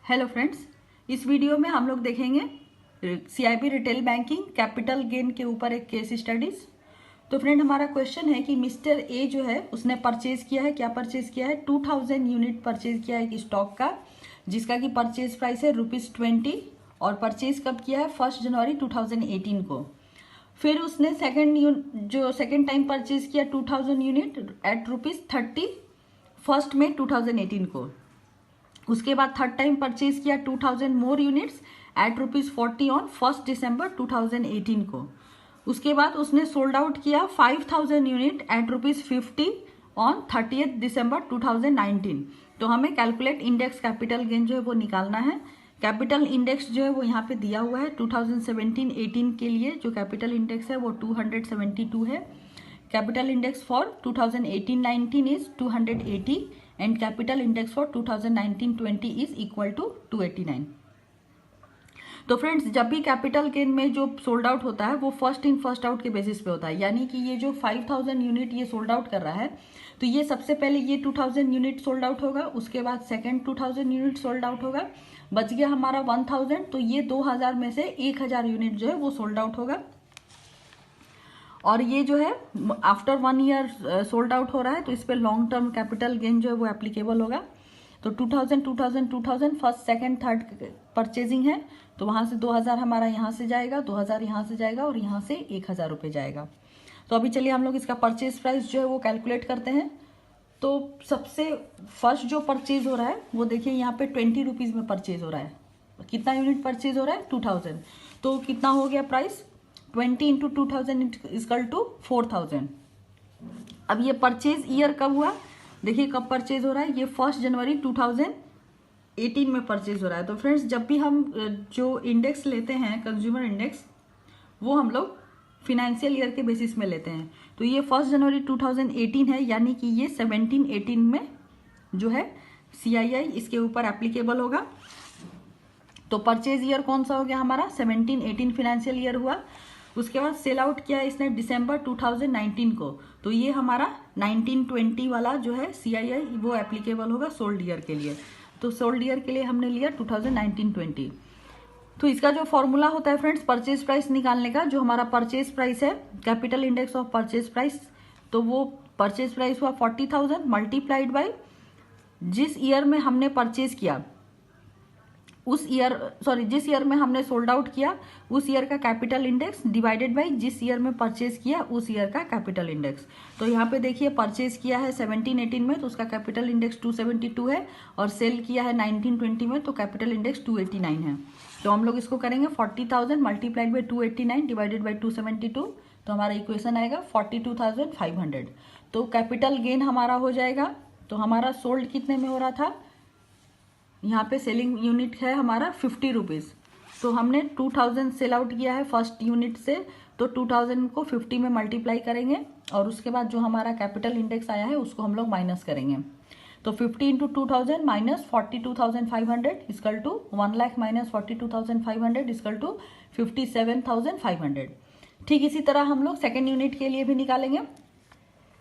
Hello friends, इस video में हम लोग देखेंगे CIB retail banking capital gain के ऊपर एक केस स्टडीज। तो फ्रेंड, हमारा क्वेश्चन है कि मिस्टर ए जो है उसने परचेज किया है, क्या परचेज किया है, 2000 यूनिट परचेज किया है एक स्टॉक का, जिसका कि परचेज प्राइस है ₹20 और परचेज कब किया है 1 जनवरी 2018 को। फिर उसने सेकेंड टाइम परचेज किया 2000 यूनिट एट ₹30 1 मई 2018 को। उसके बाद थर्ड टाइम परचेज किया 2000 मोर यूनिट्स एट ₹40 ऑन 1 दिसंबर 2018 को। उसके बाद उसने सोल्ड आउट किया 5000 यूनिट एट ₹50 ऑन 30 दिसंबर 2019। तो हमें कैलकुलेट इंडेक्स कैपिटल गेन जो है वो निकालना है। कैपिटल इंडेक्स जो है वो यहाँ पे दिया हुआ है 2017-18 के लिए जो कैपिटल इंडेक्स है वो 272 है। Capital index for 2018-19 is 280 and capital index for 2019-20 is equal to 289। तो फ्रेंड्स, जब भी कैपिटल गेन में जो सोल्ड आउट होता है वो फर्स्ट इन फर्स्ट आउट के बेसिस पे होता है, यानी कि ये जो 5000 यूनिट ये सोल्ड आउट कर रहा है तो ये सबसे पहले ये 2000 यूनिट सोल्ड आउट होगा, उसके बाद सेकेंड 2000 यूनिट सोल्ड आउट होगा, बच गया हमारा 1000। तो ये 2000 में से 1000 यूनिट जो है वो सोल्ड आउट होगा और ये जो है आफ्टर 1 ईयर सोल्ड आउट हो रहा है, तो इस पर लॉन्ग टर्म कैपिटल गेन जो है वो एप्लीकेबल होगा। तो 2000 फर्स्ट सेकंड थर्ड परचेजिंग है, तो वहाँ से 2000 हमारा यहाँ से जाएगा, 2000 यहाँ से जाएगा और यहाँ से 1000 रुपये जाएगा। तो अभी चलिए हम लोग इसका परचेज प्राइस जो है वो कैलकुलेट करते हैं। तो सबसे फर्स्ट जो परचेज हो रहा है वो देखिए यहाँ पे 20 रुपीज़ में परचेज हो रहा है। कितना यूनिट परचेज हो रहा है 2000, तो कितना हो गया प्राइस 20 इंटू 2000 इजकल टू 4000। अब ये परचेज ईयर कब हुआ, देखिए कब परचेज हो रहा है, ये 1 जनवरी 2018 में परचेज हो रहा है। तो फ्रेंड्स, जब भी हम जो इंडेक्स लेते हैं कंज्यूमर इंडेक्स, वो हम लोग फिनेंशियल ईयर के बेसिस में लेते हैं। तो ये 1 जनवरी 2018 है, यानी कि ये 17-18 में जो है CII इसके ऊपर एप्लीकेबल होगा। तो परचेज ईयर कौन सा हो गया हमारा 17-18 फिनेंशियल ईयर हुआ। उसके बाद सेल आउट किया इसने दिसंबर 2019 को, तो ये हमारा 19-20 वाला जो है CII वो एप्लीकेबल होगा सोल्ड ईयर के लिए। तो सोल्ड ईयर के लिए हमने लिया 2019-20। तो इसका जो फॉर्मूला होता है फ्रेंड्स परचेज प्राइस निकालने का, जो हमारा परचेज प्राइस है capital index of purchase price, तो वो परचेज प्राइस हुआ 40,000 मल्टीप्लाइड बाई जिस ईयर में हमने परचेज किया उस ईयर, जिस ईयर में हमने सोल्ड आउट किया उस ईयर का कैपिटल इंडेक्स डिवाइडेड बाई जिस ईयर में परचेज किया उस ईयर का कैपिटल इंडेक्स। तो यहाँ पे देखिए परचेज किया है 17-18 में तो उसका कैपिटल इंडेक्स 272 है और सेल किया है 19-20 में तो कैपिटल इंडेक्स 289 है। तो हम लोग इसको करेंगे 40,000 मल्टीप्लाइड बाई 289 डिवाइडेड बाई 272, तो हमारा इक्वेशन आएगा 42,500। तो कैपिटल गेन हमारा हो जाएगा। तो हमारा सोल्ड कितने में हो रहा था, यहाँ पे सेलिंग यूनिट है हमारा 50 रुपीज़, तो हमने 2000 सेल आउट किया है फर्स्ट यूनिट से, तो 2000 को 50 में मल्टीप्लाई करेंगे और उसके बाद जो हमारा कैपिटल इंडेक्स आया है उसको हम लोग माइनस करेंगे। तो 50 into 2000 minus 42,500 equal to 1 lakh minus 42,500 equal to 57,500। ठीक इसी तरह हम लोग सेकेंड यूनिट के लिए भी निकालेंगे।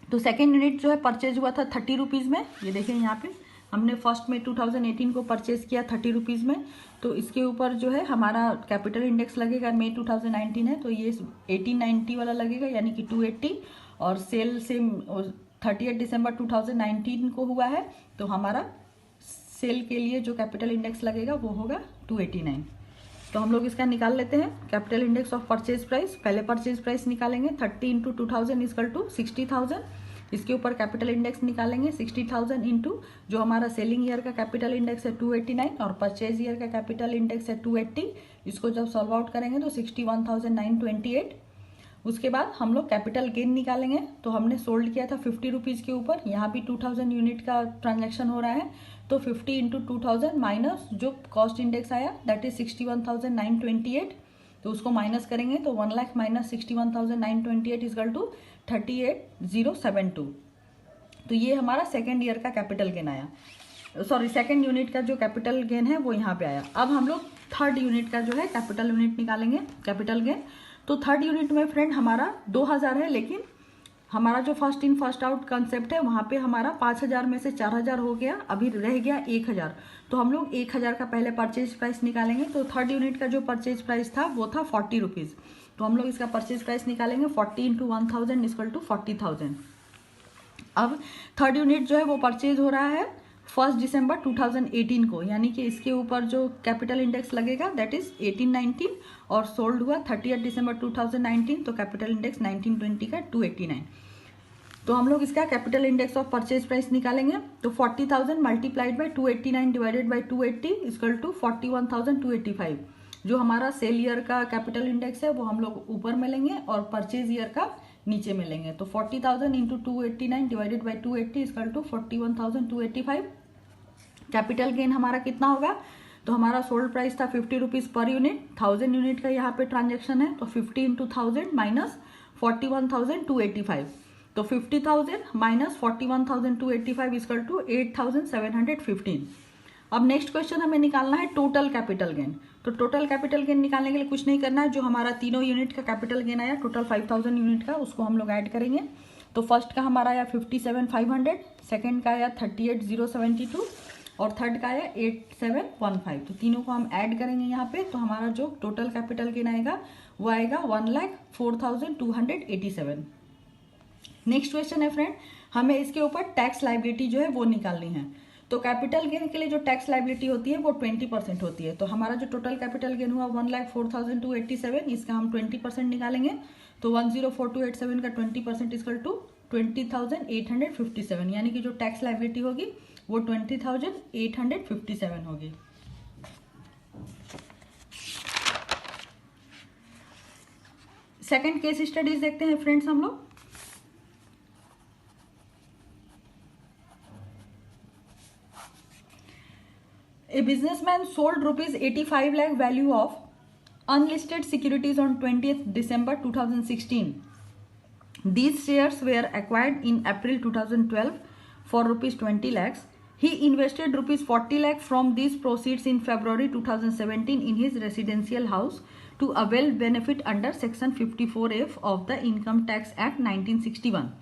तो सेकेंड यूनिट जो है परचेज हुआ था 30 रुपीज़ में, ये देखें यहाँ पे हमने फर्स्ट में 2018 को परचेज किया 30 रुपीज़ में, तो इसके ऊपर जो है हमारा कैपिटल इंडेक्स लगेगा मई 2019 है तो ये 1890 वाला लगेगा, यानी कि 280, और सेल से 30 दिसंबर 2019 को हुआ है तो हमारा सेल के लिए जो कैपिटल इंडेक्स लगेगा वो होगा 289। तो हम लोग इसका निकाल लेते हैं capital index of purchase price. पहले परचेज प्राइस निकालेंगे 30 इंटू 2000 इजकल टू 60,000, इसके ऊपर कैपिटल इंडेक्स निकालेंगे 60,000 इंटू जो हमारा सेलिंग ईयर का कैपिटल इंडेक्स है 289 और परचेज ईयर का कैपिटल इंडेक्स है 280, इसको जब सॉल्व आउट करेंगे तो 61,928। उसके बाद हम लोग कैपिटल गेन निकालेंगे। तो हमने सोल्ड किया था 50 रुपीज़ के ऊपर, यहाँ भी 2000 यूनिट का ट्रांजैक्शन हो रहा है, तो 50 इंटू 2000 माइनस जो कॉस्ट इंडेक्स आया दैट इज 61,928, तो उसको माइनस करेंगे तो 1 लाख माइनस 61,928 इजकल टू 38,072। तो ये हमारा सेकेंड ईयर का कैपिटल गेन आया, सेकेंड यूनिट का जो कैपिटल गेन है वो यहाँ पे आया। अब हम लोग थर्ड यूनिट का जो है कैपिटल यूनिट निकालेंगे कैपिटल गेन। तो थर्ड यूनिट में फ्रेंड हमारा 2000 है, लेकिन हमारा जो first in first out concept है वहाँ पे हमारा 5,000 में से 4,000 हो गया, अभी रह गया 1,000। तो हम लोग 1,000 का पहले परचेज प्राइस निकालेंगे। तो थर्ड यूनिट का जो परचेज प्राइस था वो था 40 रुपीज़। तो हम लोग इसका परचेज प्राइस निकालेंगे 40 इंटू 1,000 इक्वल टू 40,000। अब थर्ड यूनिट जो है वो परचेज हो रहा है 1 दिसंबर 2018 को, यानी कि इसके ऊपर जो कैपिटल इंडेक्स लगेगा दैट इज 1819 और सोल्ड हुआ 30 दिसंबर 2019, तो कैपिटल इंडेक्स 1920 का 289। तो हम लोग इसका capital index of purchase price निकालेंगे। तो 40,000 multiplied by 289 divided by 280 equal to 41,285। जो हमारा सेल ईयर का कैपिटल इंडेक्स है वो हम लोग ऊपर में लेंगे और परचेज ईयर का नीचे में लेंगे। तो 40,000 into 289 divided by 280 equal to 41,285। Capital gain हमारा कितना होगा? तो हमारा सोल्ड प्राइस था 50 रुपीज़ पर यूनिट, 1000 यूनिट का यहाँ पे ट्रांजेक्शन है, तो 50 इंटू 1000 माइनस 41,285। तो 50,000 माइनस 41,285 इक्वल टू 8,715। अब नेक्स्ट क्वेश्चन हमें निकालना है टोटल कैपिटल गेन। तो टोटल कैपिटल गेन निकालने के लिए कुछ नहीं करना है, जो हमारा तीनों यूनिट का कैपिटल गेन आया टोटल 5,000 यूनिट का, उसको हम लोग ऐड करेंगे। तो फर्स्ट का हमारा आया 57,500, सेकंड का आया 38,072 और थर्ड का आया 8,715। तो तीनों को हम ऐड करेंगे यहाँ पे, तो हमारा जो टोटल कैपिटल गेन आएगा वो आएगा 1,04,287। नेक्स्ट क्वेश्चन है फ्रेंड, हमें इसके ऊपर टैक्स लाइबिलिटी जो है वो निकालनी है। तो कैपिटल गेन के लिए जो टैक्स लाइबिलिटी होती है वो 20% होती है। तो हमारा जो टोटल कैपिटल गेन हुआ 1,04,287, इसका हम 20% निकालेंगे। तो 1,04,287 का 20% इक्वल टू 20,857, यानी कि जो टैक्स लाइबिलिटी होगी वो 20,857 होगी। सेकंड केस स्टडीज देखते हैं फ्रेंड्स हम लोग। A businessman sold rupees 85 lakh value of unlisted securities on 20th December 2016. These shares were acquired in April 2012 for rupees 20 lakhs. He invested rupees 40 lakh from these proceeds in February 2017 in his residential house to avail benefit under Section 54F of the Income Tax Act 1961.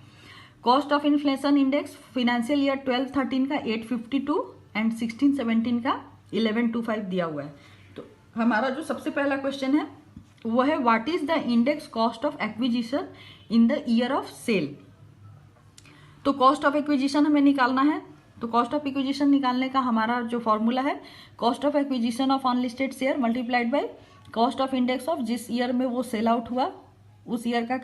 Cost of inflation index financial year 12-13 का 852 and 16-17 का 1125 दिया हुआ है। तो हमारा जो सबसे पहला क्वेश्चन है वो है what is the index cost of acquisition in the year of sale. तो कॉस्ट ऑफ एक्विजिशन हमें निकालना है। तो कॉस्ट ऑफ एक्विजिशन निकालने का हमारा जो फॉर्मूला है cost of acquisition of unlisted share multiplied by cost of index of जिस ईयर में वो सेल आउट हुआ उस ईयर का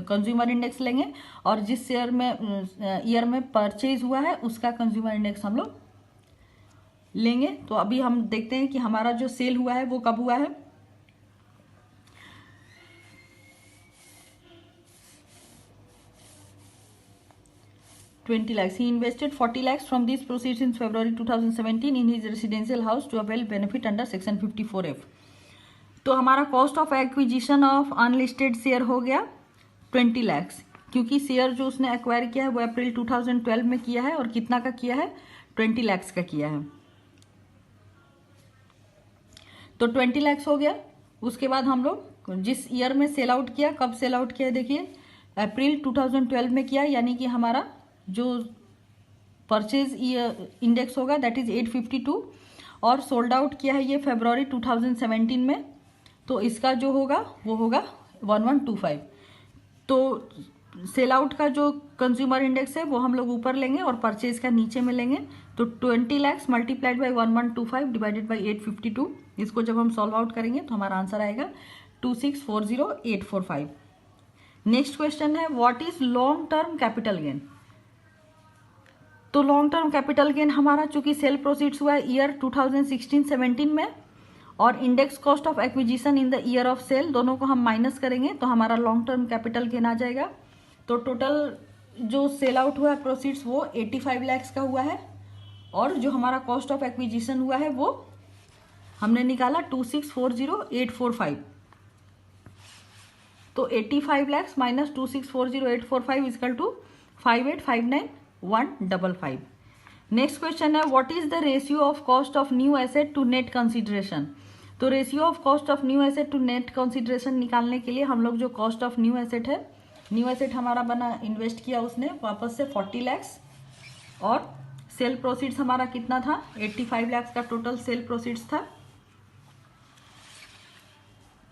कंज्यूमर इंडेक्स लेंगे और जिस शेयर में ईयर में परचेज हुआ है उसका कंज्यूमर इंडेक्स हम लोग लेंगे। तो अभी हम देखते हैं कि हमारा जो सेल हुआ है वो कब हुआ है। $20 lakhs. He invested 40 lakhs from these proceeds in February 2017 in his residential house to avail benefit under Section 54F. तो हमारा cost of acquisition of unlisted share हो गया 20 lakhs, क्योंकि शेयर जो उसने एक्वायर किया है वो अप्रैल 2012 में किया है और कितना का किया है 20 lakhs का किया है। तो 20 lakhs हो गया। उसके बाद हम लोग जिस ईयर में सेल आउट किया, कब सेल आउट किया देखिए अप्रैल 2012 में किया, यानी कि हमारा जो परचेज इंडेक्स होगा दैट इज 852 और सोल्ड आउट किया है ये फरवरी 2017 में, तो इसका जो होगा वो होगा 1125। तो सेल आउट का जो कंज्यूमर इंडेक्स है वो हम लोग ऊपर लेंगे और परचेज का नीचे में लेंगे। तो 20 lakhs multiplied by 1125 divided by 852, इसको जब हम सॉल्व आउट करेंगे तो हमारा आंसर आएगा 2640845। नेक्स्ट क्वेश्चन है what is long term capital gain. तो लॉन्ग टर्म कैपिटल गेन हमारा चूंकि सेल प्रोसीड्स हुआ है ईयर 2016-17 में और index cost of acquisition in the year of sale, दोनों को हम माइनस करेंगे तो हमारा लॉन्ग टर्म कैपिटल गेन आ जाएगा। तो टोटल जो सेल आउट हुआ है प्रोसीड्स वो 85 lakhs का हुआ है और जो हमारा कॉस्ट ऑफ एक्विजिशन हुआ है वो हमने निकाला 2640845। तो 85 lakhs minus 2640845 equal to 5859,155। Next question है what is the ratio of cost of new asset to net consideration. तो ratio of cost of new asset to net consideration निकालने के लिए हम लोग जो कॉस्ट ऑफ न्यू एसेट है new asset हमारा बना, इन्वेस्ट किया उसने वापस से 40 लैक्स, और सेल प्रोसीड्स हमारा कितना था, 85 लैक्स का टोटल सेल प्रोसीड्स था।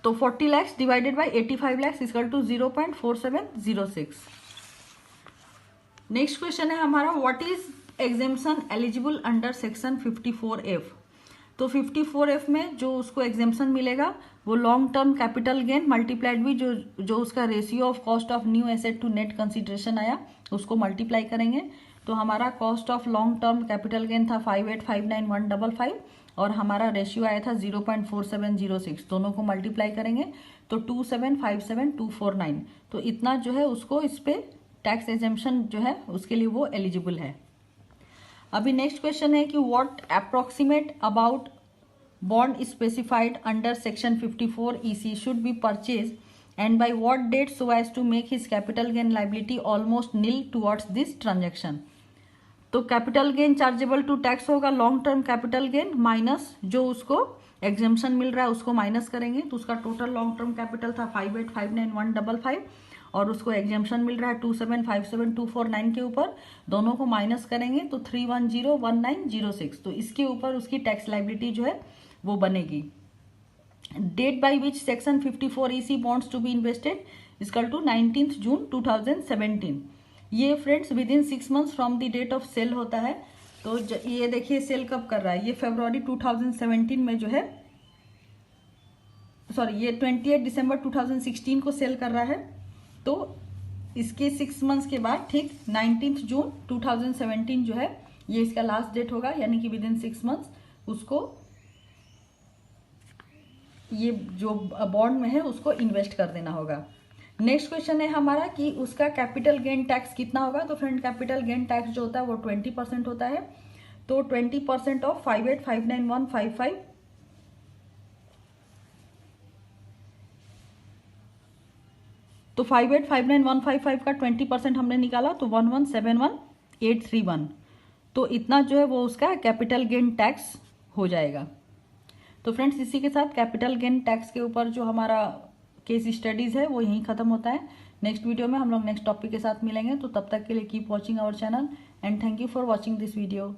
तो 40 lakhs divided by 85 lakhs equal to 0.4706। Next question है हमारा, what is exemption eligible under section 54F। तो 54F में जो उसको एग्जेम्पशन मिलेगा वो long term capital gain multiplied भी जो उसका ratio of cost of new asset to net consideration आया उसको मल्टीप्लाई करेंगे। तो हमारा cost of long term capital gain था 5859,155 और हमारा रेशियो आया था 0.4706, दोनों को मल्टीप्लाई करेंगे तो 2757249। तो इतना जो है उसको इस पे टैक्स एग्जेम्पशन जो है उसके लिए वो एलिजिबल है। अभी नेक्स्ट क्वेश्चन है कि what approximate about bond specified under section 54 EC should be purchase and by what date so as to make his capital gain liability almost nil towards this transaction. तो capital gain chargeable to tax होगा long term capital gain minus जो उसको exemption मिल रहा है उसको minus करेंगे। तो उसका टोटल लॉन्ग टर्म कैपिटल था 5859,155 और उसको एग्जेम्पशन मिल रहा है 2757249 के ऊपर, दोनों को माइनस करेंगे तो 3101906। तो इसके ऊपर उसकी टैक्स लाइबिलिटी जो है वो बनेगी। Date by which section 54 EC bonds to be invested equal to 19 June 2017। ये friends within 6 months from the date of sale होता है। तो ये देखिए सेल कब कर रहा है, ये फरवरी 2017 में जो है, सॉरी ये 28 दिसंबर 2016 को सेल कर रहा है। तो इसके 6 मंथ्स के बाद ठीक 19 जून 2017 जो है ये इसका लास्ट डेट होगा, यानी कि विद इन 6 मंथ्स उसको ये जो बॉन्ड में है उसको इन्वेस्ट कर देना होगा। नेक्स्ट क्वेश्चन है हमारा कि उसका कैपिटल गेन टैक्स कितना होगा। तो फ्रेंड कैपिटल गेन टैक्स जो होता है वो 20% होता है। तो 20% ऑफ 5859,155 तो 5859,155 का 20% हमने निकाला तो 1171831। तो इतना जो है वो उसका कैपिटल गेन टैक्स हो जाएगा। तो फ्रेंड्स इसी के साथ कैपिटल गेन टैक्स के ऊपर जो हमारा केस स्टडीज है वो यहीं खत्म होता है। नेक्स्ट वीडियो में हम लोग नेक्स्ट टॉपिक के साथ मिलेंगे। तो तब तक के लिए keep watching our channel and thank you for watching this video.